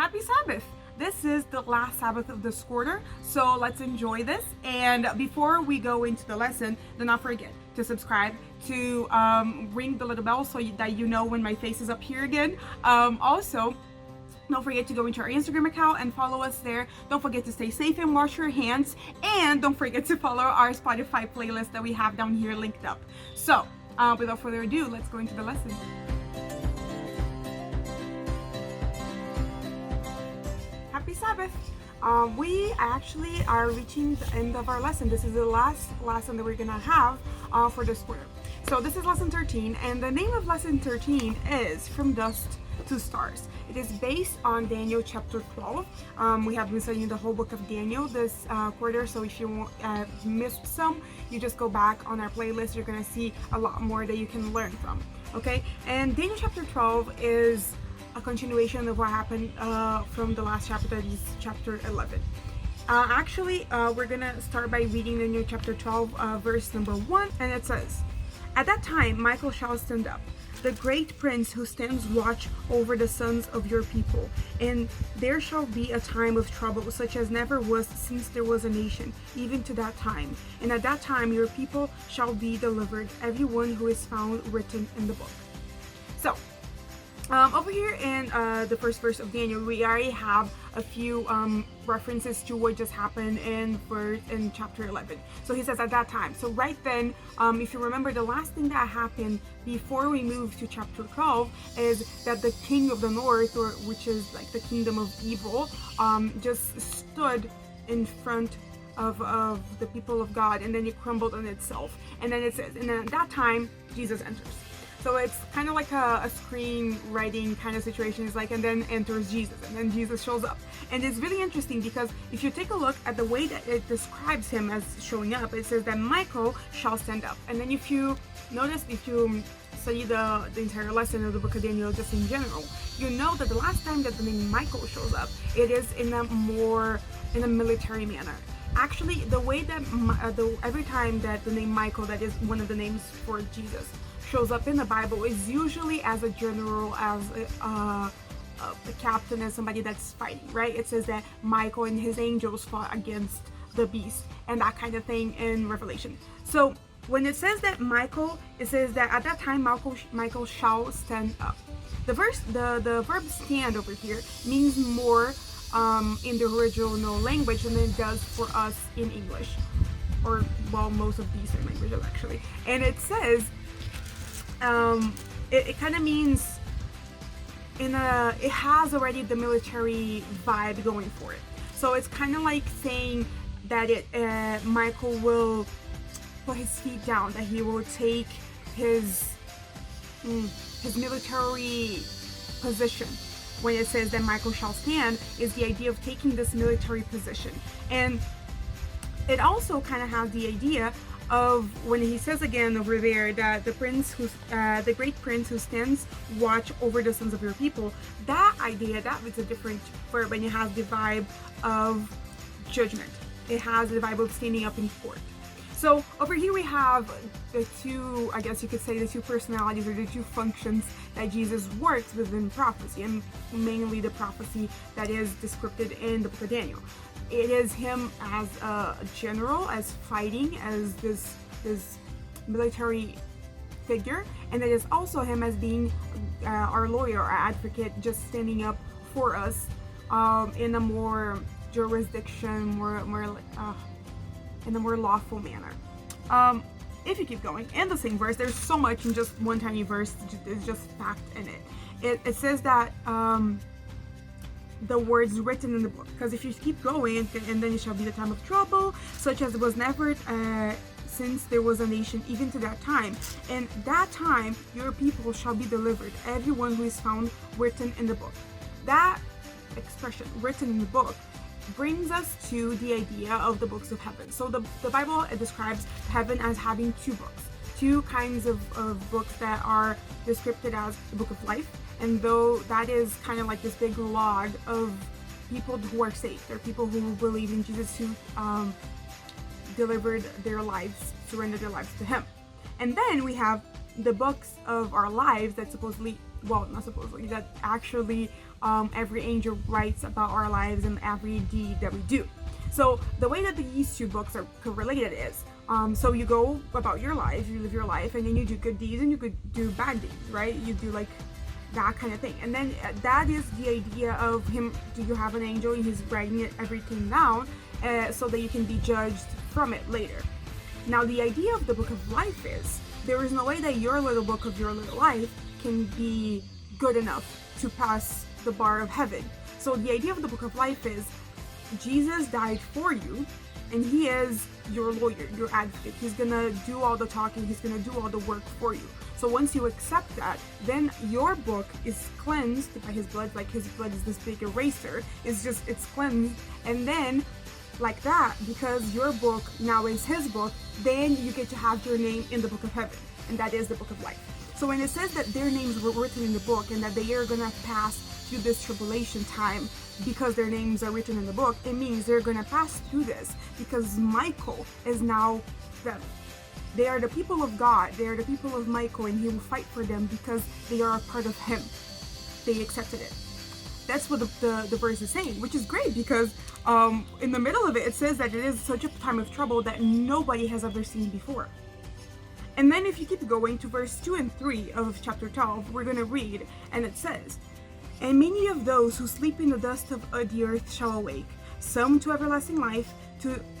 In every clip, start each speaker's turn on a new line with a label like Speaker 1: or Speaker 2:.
Speaker 1: Happy Sabbath! This is the last Sabbath of this quarter, so let's enjoy this. And before we go into the lesson, do not forget to subscribe, to ring the little bell so that you know when my face is up here again. Also, don't forget to go into our Instagram account and follow us there. Don't forget to stay safe and wash your hands. And don't forget to follow our Spotify playlist that we have down here linked up. So, without further ado, let's go into the lesson. Happy Sabbath! We actually are reaching the end of our lesson. This is the last lesson that we're gonna have for this quarter. So this is lesson 13, and the name of lesson 13 is From Dust to Stars. It is based on Daniel chapter 12. We have been studying the whole book of Daniel this quarter, so if you missed some, you just go back on our playlist. You're gonna see a lot more that you can learn from. Okay, and Daniel chapter 12 is a continuation of what happened from the last chapter, that is chapter 11. We're gonna start by reading the new chapter 12, verse number 1, and it says, "At that time Michael shall stand up, the great prince who stands watch over the sons of your people, and there shall be a time of trouble such as never was since there was a nation, even to that time. And at that time your people shall be delivered, everyone who is found written in the book." So, over here in the first verse of Daniel, we already have a few references to what just happened in chapter 11. So he says at that time. So right then, if you remember, the last thing that happened before we move to chapter 12 is that the king of the north, or which is like the kingdom of evil, just stood in front of the people of God, and then it crumbled on itself. And then it says, and then at that time, Jesus enters. So it's kind of like a screenwriting kind of situation. It's like, and then enters Jesus, and then Jesus shows up. And it's really interesting because if you take a look at the way that it describes him as showing up, it says that Michael shall stand up. And then if you notice, if you study the entire lesson of the book of Daniel just in general, you know that the last time that the name Michael shows up, it is in a military manner. Actually, the way that every time that the name Michael, that is one of the names for Jesus, shows up in the Bible, is usually as a general, as a captain, as somebody that's fighting, right? It says that Michael and his angels fought against the beast and that kind of thing in Revelation. So when it says that Michael, it says that at that time Michael shall stand up. The verb stand over here means more in the original language than it does for us in English, or well, most of these languages actually. And it says it kind of means it has already the military vibe going for it. So it's kind of like saying that Michael will put his feet down, that he will take his military position. When it says that Michael shall stand, is the idea of taking this military position. And it also kind of has the idea of when he says again over there that the great prince who stands watch over the sons of your people, that idea, that is a different verb, and it has the vibe of judgment. It has the vibe of standing up in court. So over here we have the two, I guess you could say, the two personalities or the two functions that Jesus works within prophecy, and mainly the prophecy that is described in the book of Daniel. It is him as a general, as fighting, as this military figure, and it is also him as being our lawyer, our advocate, just standing up for us in a more jurisdiction, in a more lawful manner. If you keep going in the same verse, there's so much in just one tiny verse. It's just fact in it. It says that the words written in the book, because if you keep going, and then it shall be the time of trouble such as was never since there was a nation, even to that time, and that time your people shall be delivered, everyone who is found written in the book. That expression, written in the book, brings us to the idea of the books of heaven. So the Bible describes heaven as having two books, two kinds of books that are described as the book of life. And though that is kind of like this big log of people who are saved, they're people who believe in Jesus, who delivered their lives, surrendered their lives to him. And then we have the books of our lives that supposedly, well, not supposedly, that actually every angel writes about our lives and every deed that we do. So the way that these two books are correlated is, so you go about your life, you live your life, and then you do good deeds and you could do bad deeds, right? You do like that kind of thing. And then that is the idea of him. Do you have an angel and he's writing everything down so that you can be judged from it later. Now the idea of the book of life is, there is no way that your little book of your little life can be good enough to pass the bar of heaven. So the idea of the book of life is, Jesus died for you, and he is your lawyer, your advocate. He's gonna do all the talking, he's gonna do all the work for you. So once you accept that, then your book is cleansed by his blood. Like his blood is this big eraser, it's cleansed. And then like that, because your book now is his book, then you get to have your name in the book of heaven, and that is the book of life. So when it says that their names were written in the book and that they are gonna pass through this tribulation time because their names are written in the book, it means they're gonna pass through this because Michael is now them. They are the people of God, they are the people of Michael, and he will fight for them because they are a part of him. They accepted it. That's what the verse is saying, which is great because in the middle of it, it says that it is such a time of trouble that nobody has ever seen before. And then if you keep going to verse 2 and 3 of chapter 12, we're going to read, and it says, "And many of those who sleep in the dust of the earth shall awake, some to everlasting life,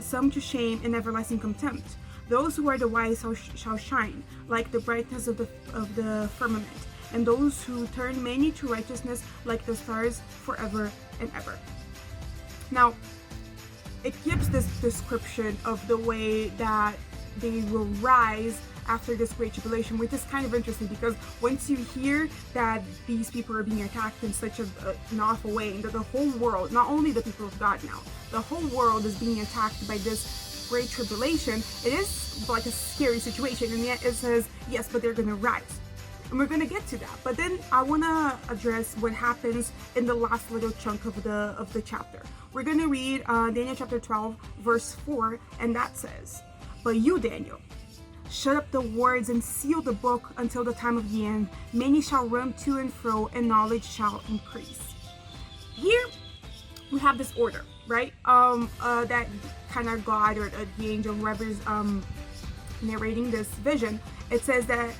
Speaker 1: some to shame and everlasting contempt. Those who are the wise shall shine like the brightness of the firmament, and those who turn many to righteousness like the stars forever and ever." Now, it gives this description of the way that they will rise after this great tribulation, which is kind of interesting because once you hear that these people are being attacked in such an awful way, and that the whole world, not only the people of God now, the whole world is being attacked by this great tribulation, it is like a scary situation. And yet it says, yes, but they're going to rise. And we're going to get to that. But then I want to address what happens in the last little chunk of the chapter. We're going to read Daniel chapter 12, verse 4, and that says, "But you, Daniel, shut up the words and seal the book until the time of the end. Many shall run to and fro, and knowledge shall increase." Here we have this order, right? That kind of God or the angel, whoever's narrating this vision, it says that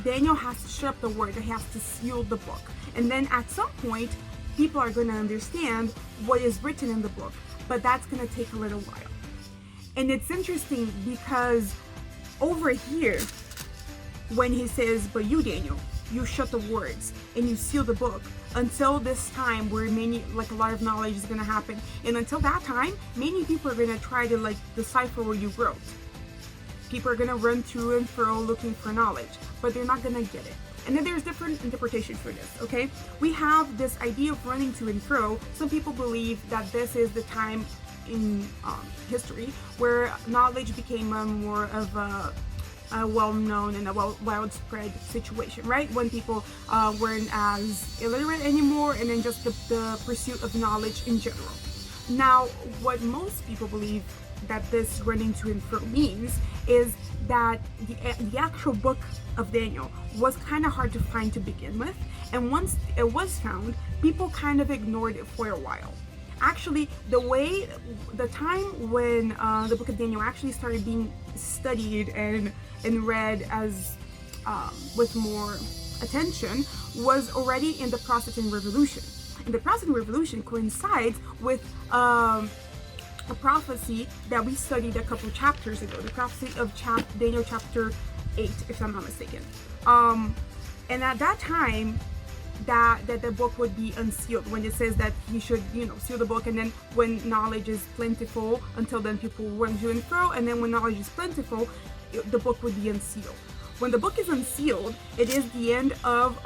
Speaker 1: Daniel has to shut up the word, that he has to seal the book. And then at some point, people are going to understand what is written in the book, but that's going to take a little while. And it's interesting because over here, when he says, "But you, Daniel, you shut the words and you seal the book until this time where a lot of knowledge is going to happen. And until that time, many people are going to try to decipher what you wrote. People are going to run to and fro looking for knowledge, but they're not going to get it." And then there's different interpretations for this, okay? We have this idea of running to and fro. Some people believe that this is the time in history where knowledge became more of a well-known and a widespread situation, right? When people weren't as illiterate anymore, and then just the pursuit of knowledge in general. Now, what most people believe that this running to and fro means is that the actual book of Daniel was kind of hard to find to begin with, and once it was found, people kind of ignored it for a while. Actually, the time when the book of Daniel actually started being studied and read as with more attention was already in the Protestant Revolution. And the Protestant Revolution coincides with a prophecy that we studied a couple chapters ago, the prophecy of Daniel chapter 8, if I'm not mistaken. And at that time, that the book would be unsealed, when it says that he should seal the book, and then when knowledge is plentiful, until then people run to and fro, and then when knowledge is plentiful, the book would be unsealed. When the book is unsealed, it is the end of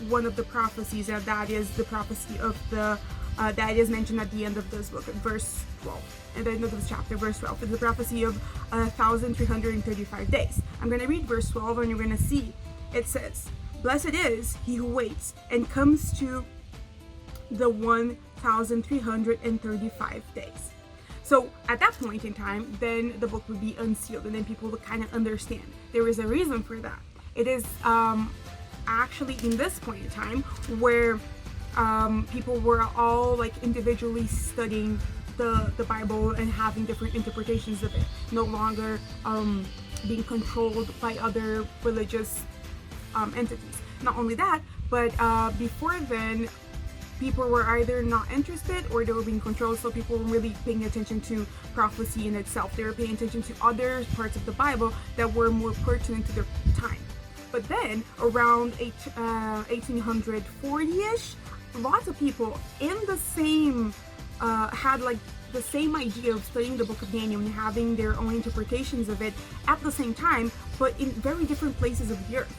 Speaker 1: one of the prophecies, and that is the prophecy of that is mentioned at the end of this book, verse 12. At the end of this chapter, verse 12, it's the prophecy of 1,335 days. I'm going to read verse 12, and you're going to see. It says, "Blessed is he who waits and comes to the 1,335 days." So at that point in time, then the book would be unsealed, and then people would kind of understand. There is a reason for that. It is actually in this point in time where people were all like individually studying the Bible and having different interpretations of it, no longer being controlled by other religious entities. Not only that, but before then, people were either not interested or they were being controlled, so people were really paying attention to prophecy in itself. They were paying attention to other parts of the Bible that were more pertinent to their time. But then, around 1840-ish, lots of people in the same, had like the same idea of studying the book of Daniel and having their own interpretations of it at the same time, but in very different places of the earth.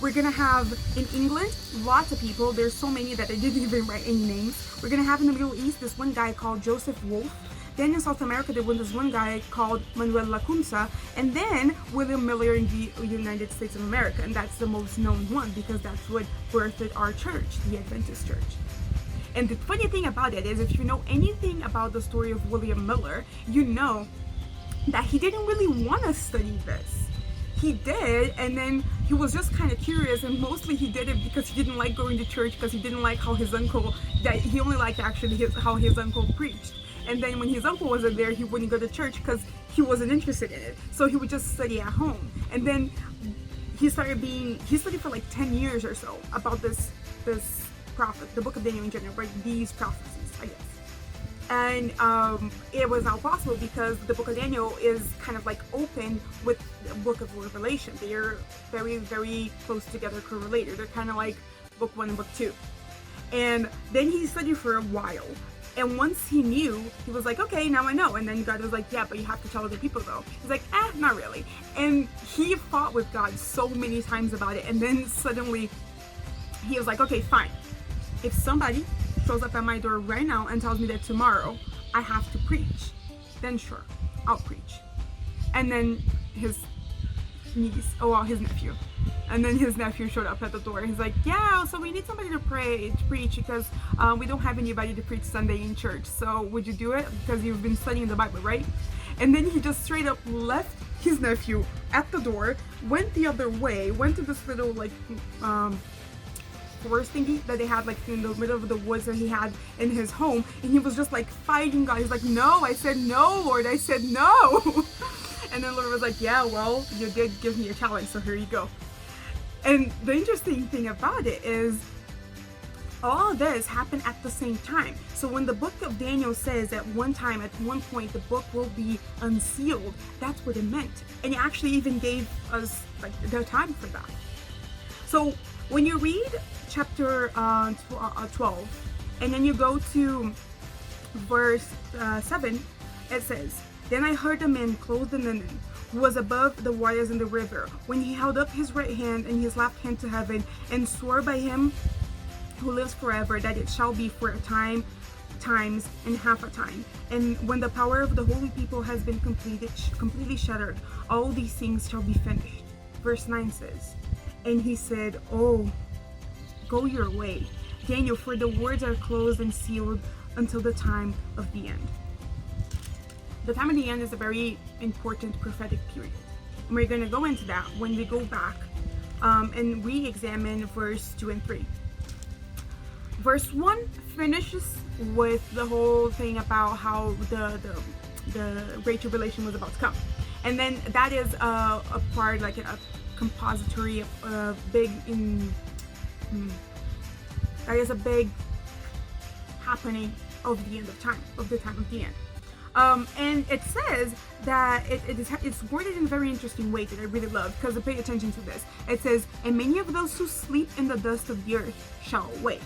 Speaker 1: We're gonna have in England, lots of people, there's so many that I didn't even write any names. We're gonna have in the Middle East this one guy called Joseph Wolfe. Then in South America, there was this one guy called Manuel Lacunza, and then William Miller in the United States of America, and that's the most known one because that's what birthed our church, the Adventist Church. And the funny thing about it is, if you know anything about the story of William Miller, you know that he didn't really want to study this. He did, and then he was just kind of curious, and mostly he did it because he didn't like going to church, because he didn't like how his uncle, that he only liked actually how his uncle preached. And then when his uncle wasn't there, he wouldn't go to church because he wasn't interested in it. So he would just study at home. And then he studied for like 10 years or so about this prophet, the book of Daniel in general, right? These prophecies, I guess. And it was not possible because the book of Daniel is kind of like open with the book of Revelation. They are very, very close together, correlated. They're kind of like book 1 and book 2. And then he studied for a while. And once he knew, he was like, okay, now I know. And then God was like, yeah, but you have to tell other people though. He's like, not really. And he fought with God so many times about it. And then suddenly he was like, okay, fine. If somebody shows up at my door right now and tells me that tomorrow I have to preach, then sure, I'll preach. And then his nephew. And then his nephew showed up at the door. He's like, yeah, so we need somebody to preach because we don't have anybody to preach Sunday in church. So would you do it? Because you've been studying the Bible, right? And then he just straight up left his nephew at the door, went the other way, went to this little like forest thingy that they had like in the middle of the woods that he had in his home, and he was just like fighting God. He's like, no, I said no, Lord, I said no. And then Lord was like, yeah, well, you did give me a challenge, so here you go. And the interesting thing about it is all of this happened at the same time. So when the book of Daniel says at one point, the book will be unsealed, that's what it meant. And it actually even gave us like the time for that. So when you read chapter 12, and then you go to verse 7, it says, then I heard a man clothed in linen, who was above the waters in the river, when he held up his right hand and his left hand to heaven, and swore by him who lives forever, that it shall be for a time, times, and half a time. And when the power of the holy people has been completely shattered, all these things shall be finished. Verse 9 says, and he said, oh, go your way, Daniel, for the words are closed and sealed until the time of the end. The time of the end is a very important prophetic period. And we're going to go into that when we go back and re-examine verse 2 and 3. Verse 1 finishes with the whole thing about how the Great Tribulation was about to come. And then that is a part, like a compository, that is a big happening of the end of time, of the time of the end. And it says that it's worded in a very interesting way that I really love, because pay attention to this. It says, and many of those who sleep in the dust of the earth shall awake,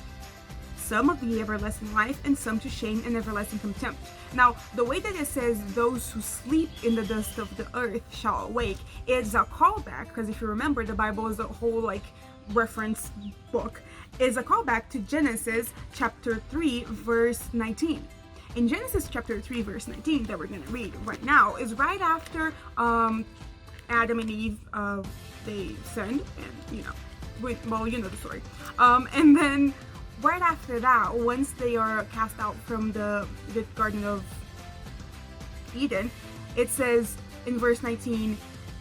Speaker 1: some of the everlasting life, and some to shame and everlasting contempt. Now, the way that it says those who sleep in the dust of the earth shall awake is a callback, because if you remember, the Bible is a whole like reference book, is a callback to Genesis chapter 3 verse 19. In Genesis chapter 3 verse 19 that we're going to read right now is right after Adam and Eve, they sinned, and you know the story. And then right after that, once they are cast out from the Garden of Eden, it says in verse 19,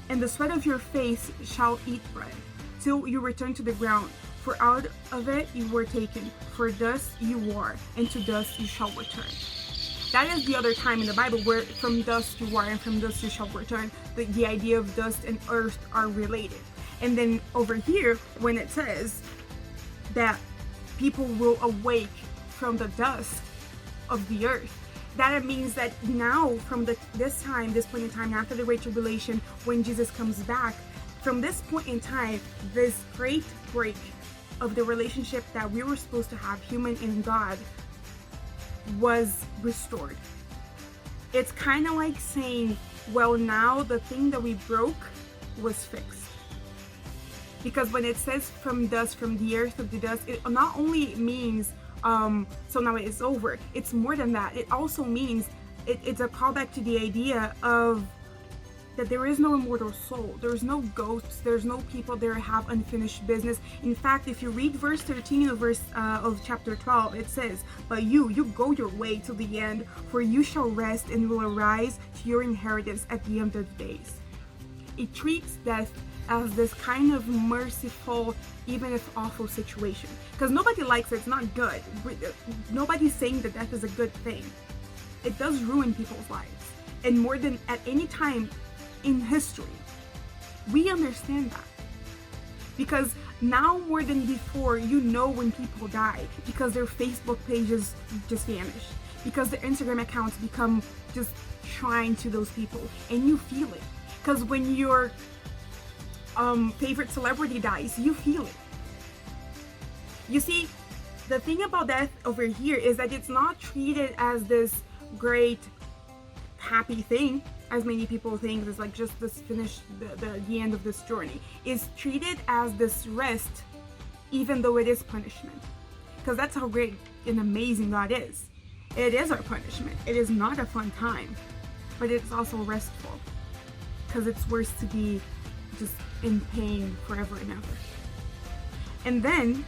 Speaker 1: and the sweat of your face shall eat bread, till you return to the ground, For out of it you were taken, for dust you are, and to dust you shall return. That is the other time in the Bible where from dust you are and from dust you shall return. The idea of dust and earth are related. And then over here, when it says that people will awake from the dust of the earth, that means that now from this point in time, after the Great Tribulation, when Jesus comes back, from this point in time, this great break of the relationship that we were supposed to have, human and God, was restored. It's kind of like saying, well, now the thing that we broke was fixed. Because when it says from dust, from the earth of the dust, it not only means so now it is over. It's more than that. It also means it's a callback to the idea of that there is no immortal soul. There's no ghosts. There's no people there have unfinished business. In fact, if you read verse 13 of chapter 12, it says, "But you go your way to the end, for you shall rest and will arise to your inheritance at the end of the days." It treats death as this kind of merciful, even if awful situation. Because nobody likes it. It's not good. Nobody's saying that death is a good thing. It does ruin people's lives. And more than at any time in history, we understand that. Because now more than before, you know when people die because their Facebook pages just vanish, because their Instagram accounts become just shrine to those people, and you feel it. Because when your favorite celebrity dies, you feel it. You see, the thing about death over here is that it's not treated as this great happy thing, as many people think. It's like just this finish, the end of this journey. It's treated as this rest, even though it is punishment. Because that's how great and amazing God is. It is our punishment. It is not a fun time, but it's also restful. Because it's worse to be just in pain forever and ever. And then,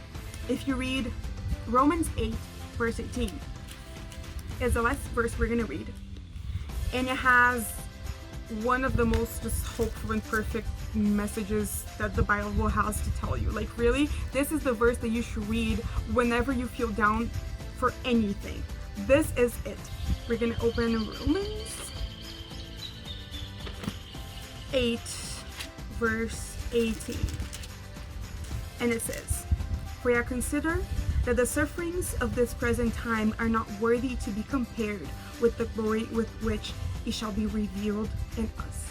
Speaker 1: if you read Romans 8, verse 18, is the last verse we're going to read. And it has one of the most just hopeful and perfect messages that the Bible has to tell you. Like, really, this is the verse that you should read whenever you feel down for anything. This is it. We're going to open Romans 8, verse 18. And it says, "For I consider that the sufferings of this present time are not worthy to be compared with the glory with which it shall be revealed in us."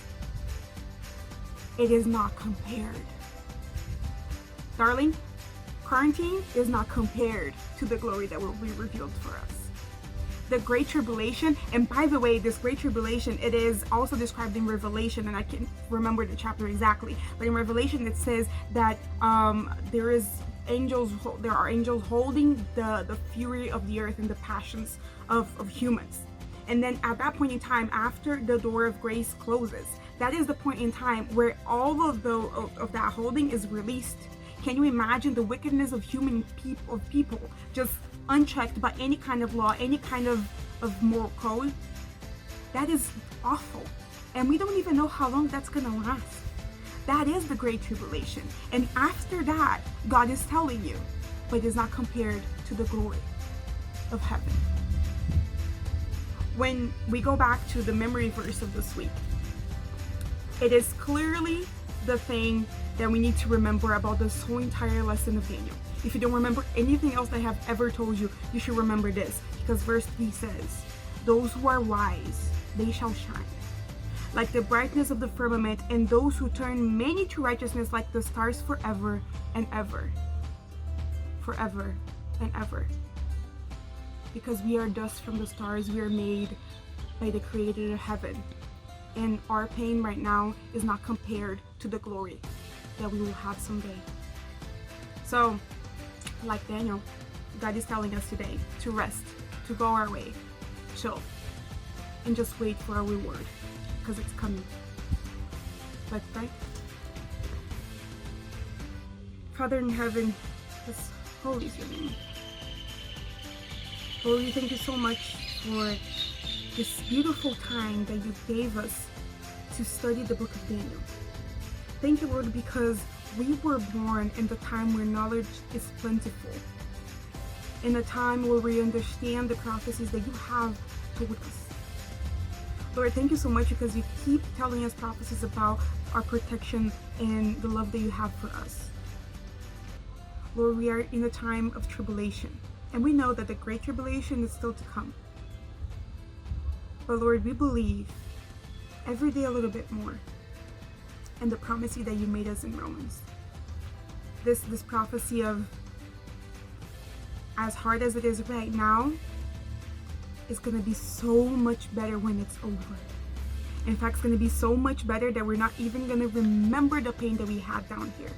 Speaker 1: It is not compared. Darling, quarantine is not compared to the glory that will be revealed for us. The Great Tribulation, and by the way, this Great Tribulation, it is also described in Revelation, and I can't remember the chapter exactly, but in Revelation it says that there are angels holding the fury of the earth and the passions of humans. And then at that point in time, after the door of grace closes, that is the point in time where all of that holding is released. Can you imagine the wickedness of people just unchecked by any kind of law, any kind of moral code? That is awful. And we don't even know how long that's gonna last. That is the Great Tribulation. And after that, God is telling you, but it is not compared to the glory of heaven. When we go back to the memory verse of this week, it is clearly the thing that we need to remember about this whole entire lesson of Daniel. If you don't remember anything else that I have ever told you, you should remember this, because verse 3 says, "Those who are wise, they shall shine like the brightness of the firmament, and those who turn many to righteousness like the stars forever and ever." Forever and ever. Because we are dust from the stars, we are made by the Creator of heaven. And our pain right now is not compared to the glory that we will have someday. So, like Daniel, God is telling us today to rest, to go our way, chill, and just wait for our reward, because it's coming. Let's pray. Father in heaven, just holy is your name. Lord, we thank you so much for this beautiful time that you gave us to study the book of Daniel. Thank you, Lord, because we were born in the time where knowledge is plentiful, in a time where we understand the prophecies that you have told us. Lord, thank you so much because you keep telling us prophecies about our protection and the love that you have for us. Lord, we are in a time of tribulation, and we know that the great tribulation is still to come. But Lord, we believe every day a little bit more in the prophecy that you made us in Romans. This prophecy of, as hard as it is right now, is going to be so much better when it's over. In fact, it's going to be so much better that we're not even going to remember the pain that we had down here.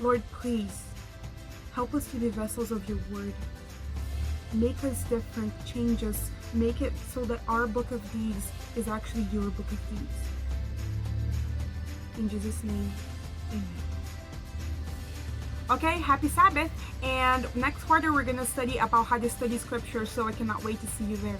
Speaker 1: Lord, please help us to be vessels of your word. Make us different, change us, make it so that our book of deeds is actually your book of deeds. In Jesus' name, amen. Okay, happy Sabbath. And next quarter, we're going to study about how to study scripture, so I cannot wait to see you there.